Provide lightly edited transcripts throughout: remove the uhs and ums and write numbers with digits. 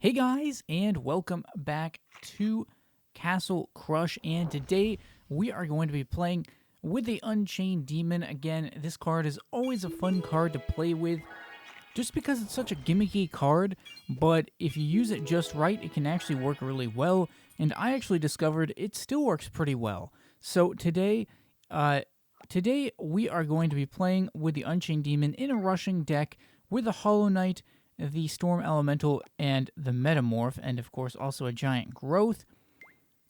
Hey guys, and welcome back to Castle Crush. And today we are going to be playing with the Unchained Demon. Again, this card is always a fun card to play with just because it's such a gimmicky card, but if you use it just right, it can actually work really well. And I actually discovered it still works pretty well. So today we are going to be playing with the Unchained Demon in a rushing deck with the Hollow Knight, the Storm Elemental, and the Metamorph, and of course also a Giant Growth.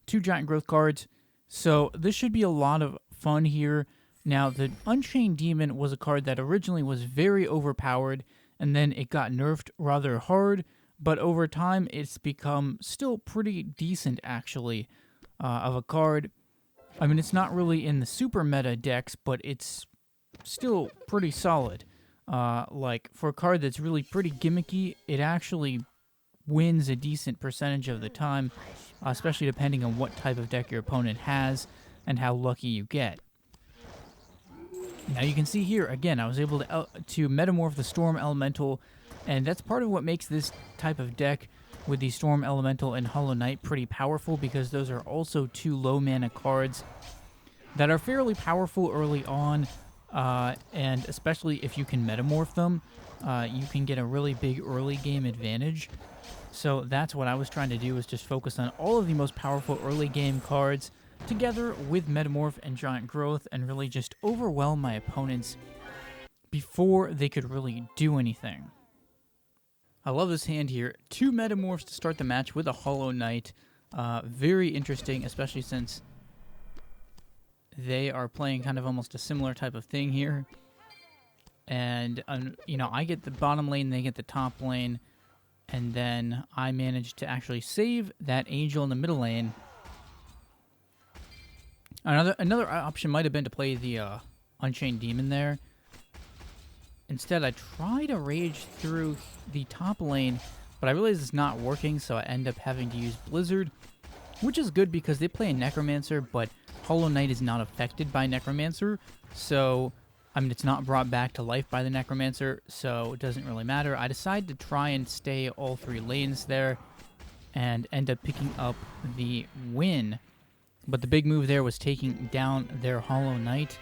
Two Giant Growth cards. So this should be a lot of fun here. Now, the Unchained Demon was a card that originally was very overpowered, and then it got nerfed rather hard, but over time it's become still pretty decent, actually, of a card. I mean, it's not really in the super meta decks, but it's still pretty solid. Like, for a card that's really pretty gimmicky, it actually wins a decent percentage of the time, especially depending on what type of deck your opponent has and how lucky you get. Now you can see here, again, I was able to metamorph the Storm Elemental, and that's part of what makes this type of deck with the Storm Elemental and Hollow Knight pretty powerful, because those are also two low mana cards that are fairly powerful early on, and especially if you can metamorph them, you can get a really big early game advantage. So that's what I was trying to do, is just focus on all of the most powerful early game cards together with Metamorph and Giant Growth, and really just overwhelm my opponents before they could really do anything. I love this hand here. Two Metamorphs to start the match with a Hollow Knight. Very interesting, especially since they are playing kind of almost a similar type of thing here. And, I get the bottom lane, they get the top lane, and then I managed to actually save that Angel in the middle lane. Another option might have been to play the Unchained Demon there. Instead, I try to rage through the top lane, but I realize it's not working, so I end up having to use Blizzard, which is good because they play a Necromancer, but Hollow Knight is not affected by Necromancer, so, I mean, it's not brought back to life by the Necromancer, so it doesn't really matter. I decided to try and stay all three lanes there, and end up picking up the win. But the big move there was taking down their Hollow Knight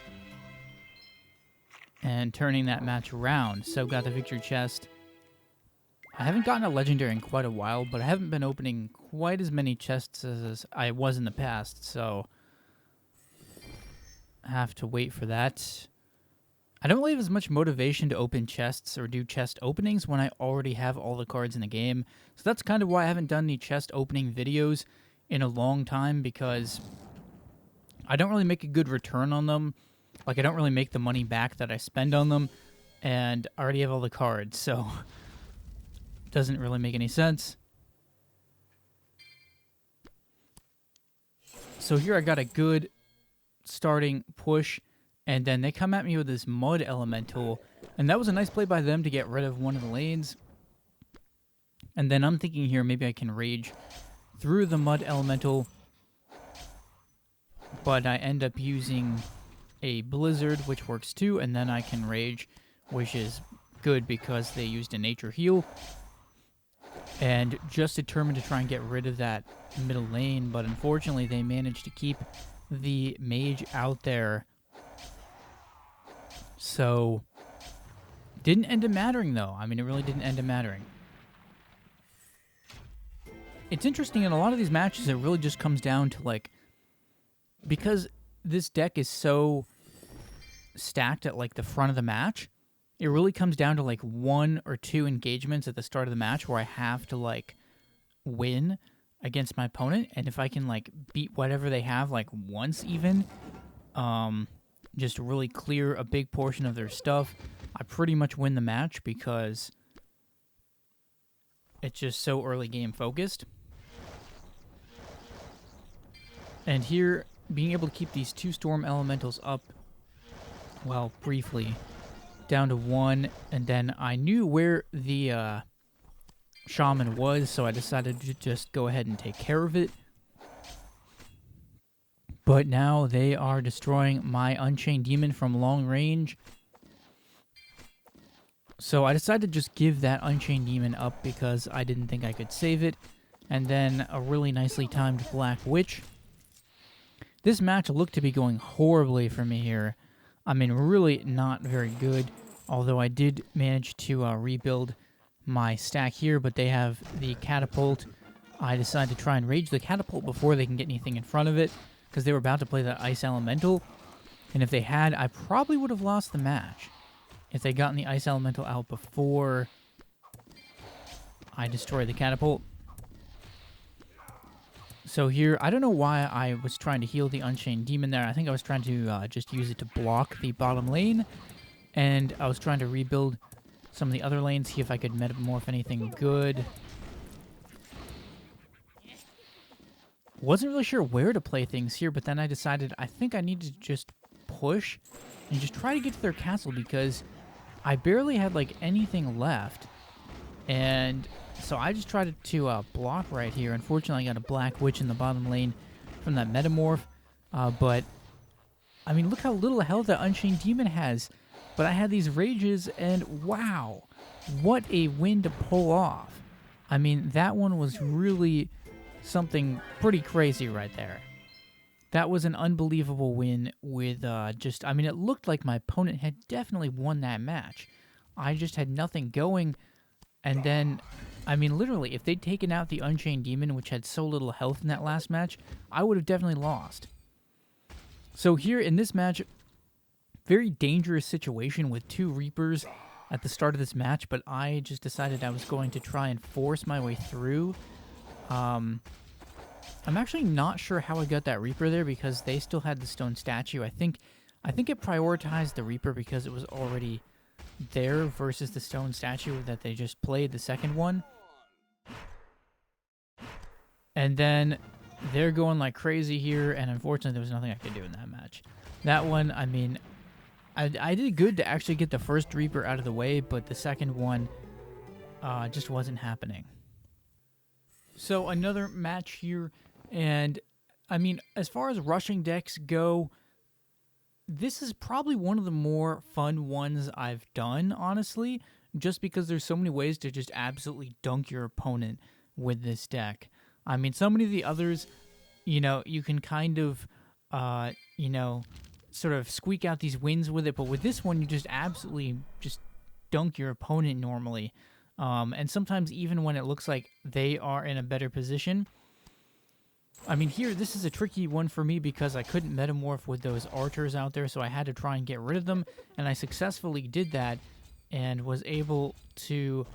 and turning that match around. So got the victory chest. I haven't gotten a legendary in quite a while, but I haven't been opening quite as many chests as I was in the past, so I have to wait for that. I don't really have as much motivation to open chests or do chest openings when I already have all the cards in the game. So that's kind of why I haven't done any chest opening videos in a long time, because I don't really make a good return on them. Like, I don't really make the money back that I spend on them, and I already have all the cards, so it doesn't really make any sense. So here I got a good starting push, and then they come at me with this Mud Elemental, and that was a nice play by them to get rid of one of the lanes. And then I'm thinking here, maybe I can rage through the Mud Elemental, but I end up using a Blizzard, which works too, and then I can rage, which is good because they used a Nature Heal. And just determined to try and get rid of that middle lane, but unfortunately they managed to keep the mage out there. So, didn't end up mattering though. I mean, it really didn't end up mattering. It's interesting, in a lot of these matches, it really just comes down to, like, because this deck is so stacked at, like, the front of the match, it really comes down to, like, one or two engagements at the start of the match where I have to, like, win against my opponent, and if I can, like, beat whatever they have, like, once even, just really clear a big portion of their stuff, I pretty much win the match, because it's just so early game focused. And here, being able to keep these two Storm Elementals up, well, briefly, down to one, and then I knew where the Shaman was, so I decided to just go ahead and take care of it. But now they are destroying my Unchained Demon from long range. So I decided to just give that Unchained Demon up because I didn't think I could save it. And then a really nicely timed Black Witch. This match looked to be going horribly for me here. I mean, really not very good. Although I did manage to rebuild my stack here, but they have the catapult. I decided to try and rage the catapult before they can get anything in front of it, because they were about to play the Ice Elemental. And if they had, I probably would have lost the match if they'd gotten the Ice Elemental out before I destroyed the catapult. So here, I don't know why I was trying to heal the Unchained Demon there. I think I was trying to just use it to block the bottom lane. And I was trying to rebuild some of the other lanes, see if I could metamorph anything good. Wasn't really sure where to play things here, but then I decided I think I need to just push and just try to get to their castle because I barely had like anything left. And so I just tried to block right here. Unfortunately, I got a Black Witch in the bottom lane from that metamorph. But, I mean, look how little health that Unchained Demon has. But I had these rages, and wow, what a win to pull off. I mean, that one was really something pretty crazy right there. That was an unbelievable win with I mean, it looked like my opponent had definitely won that match. I just had nothing going, and then, I mean, literally, if they'd taken out the Unchained Demon, which had so little health in that last match, I would have definitely lost. So here in this match, very dangerous situation with 2 Reapers at the start of this match, but I just decided I was going to try and force my way through. I'm actually not sure how I got that Reaper there because they still had the stone statue. I think it prioritized the Reaper because it was already there versus the stone statue that they just played, the second one. And then they're going like crazy here, and unfortunately there was nothing I could do in that match. That one, I mean, I did good to actually get the first Reaper out of the way, but the second one just wasn't happening. So another match here, and I mean, as far as rushing decks go, this is probably one of the more fun ones I've done, honestly, just because there's so many ways to just absolutely dunk your opponent with this deck. I mean, so many of the others, you know, you can kind of, you know, sort of squeak out these wins with it, but with this one, you just absolutely just dunk your opponent normally. And sometimes even when it looks like they are in a better position. I mean, here, this is a tricky one for me because I couldn't metamorph with those archers out there, so I had to try and get rid of them, and I successfully did that and was able to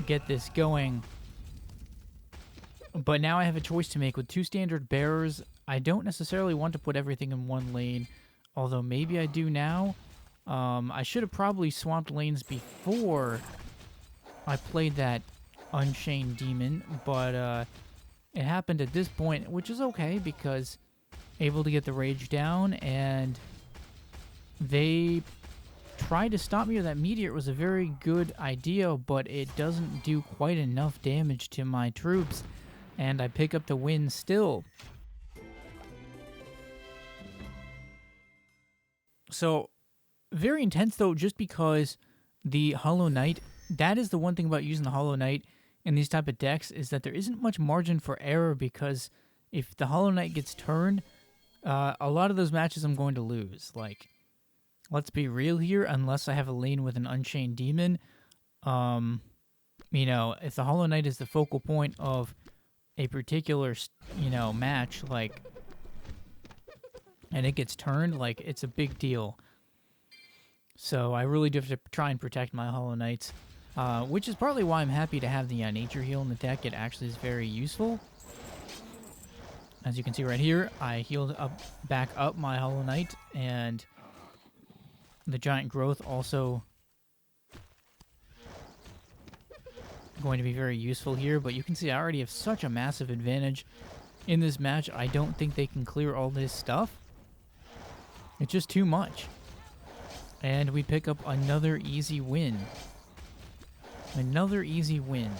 get this going. But now I have a choice to make with 2 standard bearers. I don't necessarily want to put everything in one lane, although maybe I do now. I should have probably swapped lanes before I played that Unchained Demon, but it happened at this point, which is okay because able to get the rage down, and they tried to stop me with that meteor. It was a very good idea, but it doesn't do quite enough damage to my troops, and I pick up the win still. So, very intense though, just because the Hollow Knight, that is the one thing about using the Hollow Knight in these type of decks, is that there isn't much margin for error, because if the Hollow Knight gets turned, a lot of those matches I'm going to lose. Like, let's be real here, unless I have a lane with an Unchained Demon, you know, if the Hollow Knight is the focal point of a particular, you know, match, like, and it gets turned, like, it's a big deal. So I really do have to try and protect my Hollow Knights, which is partly why I'm happy to have the Nature Heal in the deck. It actually is very useful. As you can see right here, I healed back up my Hollow Knight, and the Giant Growth also going to be very useful here. But you can see I already have such a massive advantage in this match. I don't think they can clear all this stuff. It's just too much. And we pick up another easy win. Another easy win.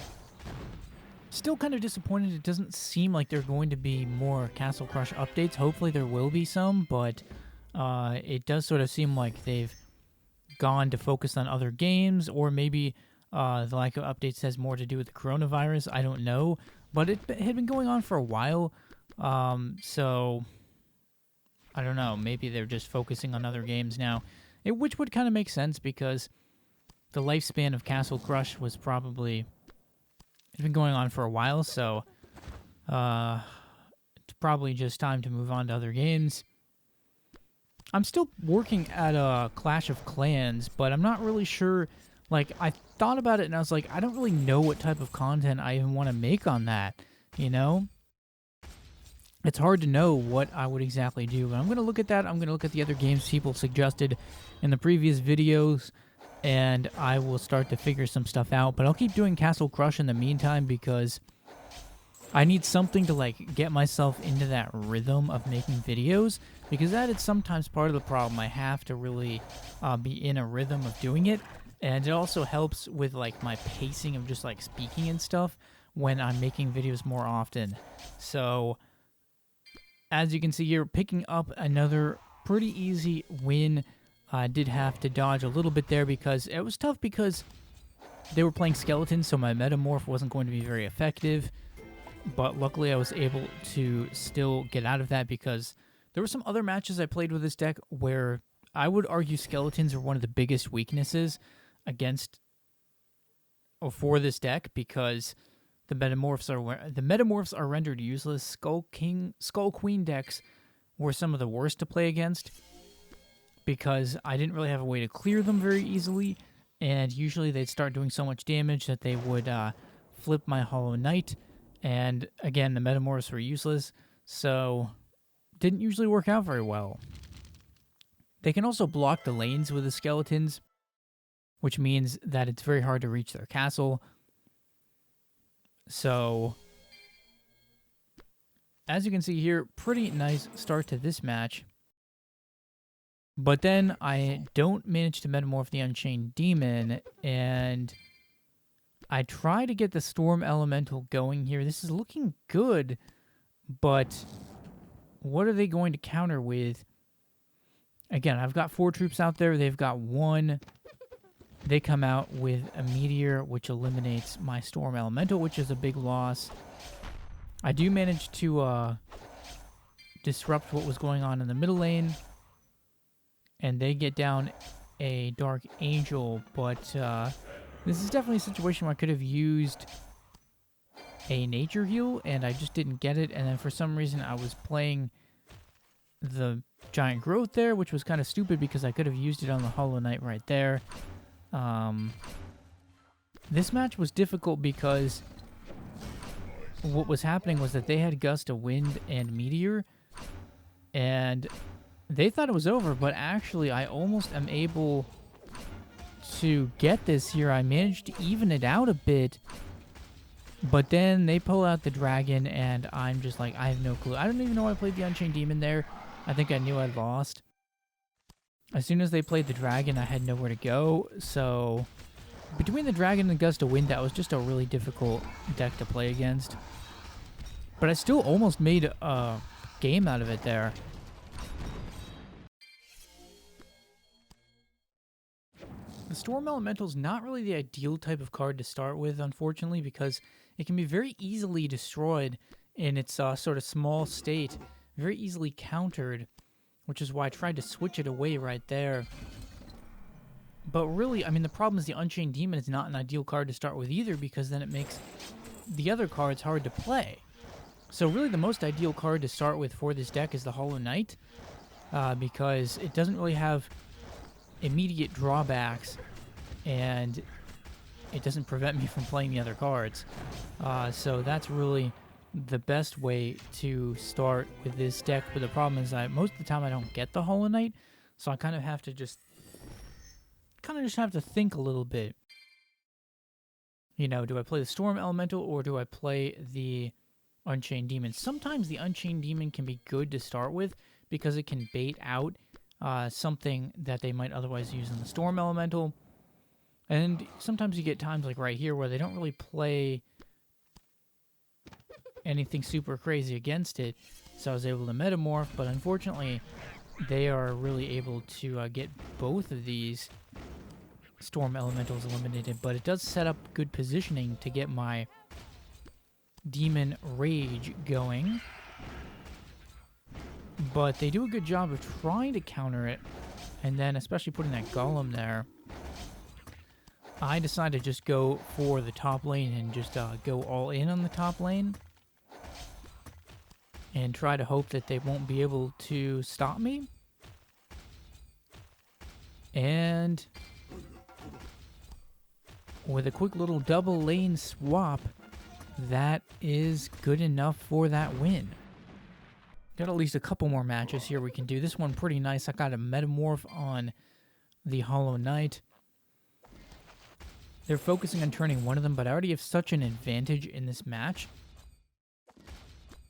Still kind of disappointed it doesn't seem like there are going to be more Castle Crush updates. Hopefully there will be some, but it does sort of seem like they've gone to focus on other games, or maybe the lack of updates has more to do with the coronavirus. I don't know, but it had been going on for a while, so I don't know. Maybe they're just focusing on other games now, which would kind of make sense because the lifespan of Castle Crush was probably it's been going on for a while, so it's probably just time to move on to other games. I'm still working at Clash of Clans, but I'm not really sure. Like, I thought about it, and I was like, I don't really know what type of content I even want to make on that, you know? It's hard to know what I would exactly do, but I'm going to look at that. I'm going to look at the other games people suggested in the previous videos, and I will start to figure some stuff out. But I'll keep doing Castle Crush in the meantime because I need something to, like, get myself into that rhythm of making videos, because that is sometimes part of the problem. I have to really be in a rhythm of doing it, and it also helps with, like, my pacing of just, like, speaking and stuff when I'm making videos more often. So as you can see here, picking up another pretty easy win. I did have to dodge a little bit there because it was tough because they were playing skeletons, so my metamorph wasn't going to be very effective. But luckily I was able to still get out of that because there were some other matches I played with this deck where I would argue skeletons are one of the biggest weaknesses against or for this deck because the metamorphs are rendered useless. Skull Queen decks were some of the worst to play against because I didn't really have a way to clear them very easily, and usually they'd start doing so much damage that they would flip my Hollow Knight, and again, the metamorphs were useless, so didn't usually work out very well. They can also block the lanes with the skeletons, which means that it's very hard to reach their castle. So, as you can see here, pretty nice start to this match. But then I don't manage to metamorph the Unchained Demon, and I try to get the Storm Elemental going here. This is looking good, but what are they going to counter with? Again, I've got 4 troops out there. They've got 1. They come out with a Meteor, which eliminates my Storm Elemental, which is a big loss. I do manage to disrupt what was going on in the middle lane, and they get down a Dark Angel, but this is definitely a situation where I could have used a Nature Heal, and I just didn't get it, and then for some reason I was playing the Giant Growth there, which was kind of stupid because I could have used it on the Hollow Knight right there. This match was difficult because what was happening was that they had Gust of Wind and Meteor, and they thought it was over, but actually I almost am able to get this here. I managed to even it out a bit, but then they pull out the dragon, and I'm just like, I have no clue. I don't even know why I played the Unchained Demon there. I think I knew I'd lost. As soon as they played the dragon, I had nowhere to go, so between the dragon and Gust of Wind, that was just a really difficult deck to play against. But I still almost made a game out of it there. The Storm Elemental is not really the ideal type of card to start with, unfortunately, because it can be very easily destroyed in its sort of small state, very easily countered, which is why I tried to switch it away right there. But really, I mean, the problem is the Unchained Demon is not an ideal card to start with either, because then it makes the other cards hard to play. So really the most ideal card to start with for this deck is the Hollow Knight, because it doesn't really have immediate drawbacks, and it doesn't prevent me from playing the other cards. So that's really the best way to start with this deck. But the problem is that most of the time I don't get the Hollow Knight, so I kind of have to just have to think a little bit. You know, do I play the Storm Elemental or do I play the Unchained Demon? Sometimes the Unchained Demon can be good to start with because it can bait out something that they might otherwise use in the Storm Elemental. And sometimes you get times like right here where they don't really play anything super crazy against it, so I was able to metamorph, but unfortunately they are really able to get both of these Storm Elemental is eliminated, but it does set up good positioning to get my Demon Rage going. But they do a good job of trying to counter it, and then especially putting that Golem there. I decided to just go for the top lane and just go all in on the top lane. And try to hope that they won't be able to stop me. And with a quick little double lane swap, that is good enough for that win. Got at least a couple more matches here we can do. This one pretty nice. I got a Metamorph on the Hollow Knight. They're focusing on turning one of them, but I already have such an advantage in this match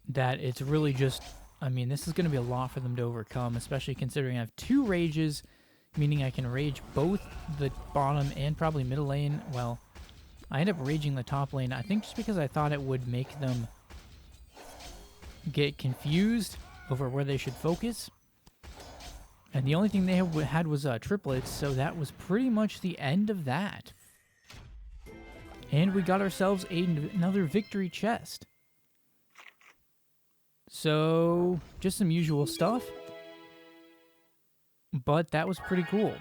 that it's really just, I mean, this is going to be a lot for them to overcome, especially considering I have 2 rages, meaning I can rage both the bottom and probably middle lane. Well, I end up raging the top lane, I think just because I thought it would make them get confused over where they should focus. And the only thing they had was triplets, so that was pretty much the end of that. And we got ourselves another victory chest. So, just some usual stuff. But that was pretty cool.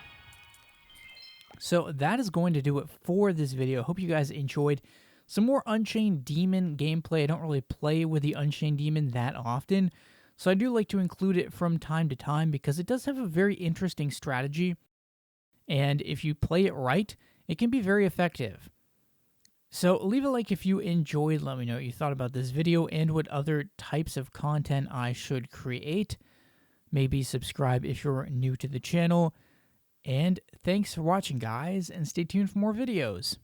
So, that is going to do it for this video. Hope you guys enjoyed some more Unchained Demon gameplay. I don't really play with the Unchained Demon that often, so I do like to include it from time to time because it does have a very interesting strategy. And if you play it right, it can be very effective. So leave a like if you enjoyed. Let me know what you thought about this video and what other types of content I should create. Maybe subscribe if you're new to the channel. And thanks for watching, guys, and stay tuned for more videos.